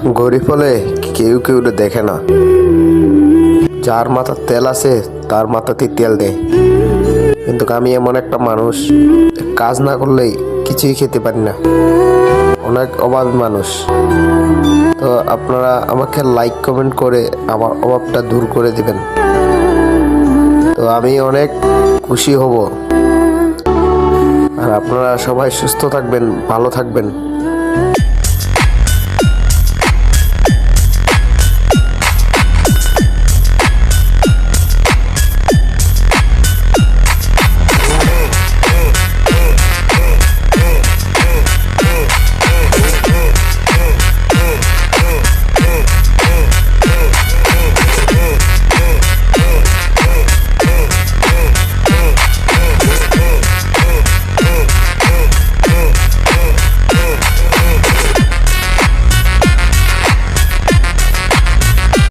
গরিব হলে কেউ কেউ দেখে না, যার মাথা তেল আছে তার মাথাতেই তেল দেয়। কিন্তু আমি এমন একটা মানুষ, কাজ না করলেই কিছুই খেতে পারি না, অনেক অভাবী মানুষ। তো আপনারা আমাকে লাইক কমেন্ট করে আমার অভাবটা দূর করে দিবেন, তো আমি অনেক খুশি হব। আর আপনারা সবাই সুস্থ থাকবেন, ভালো থাকবেন।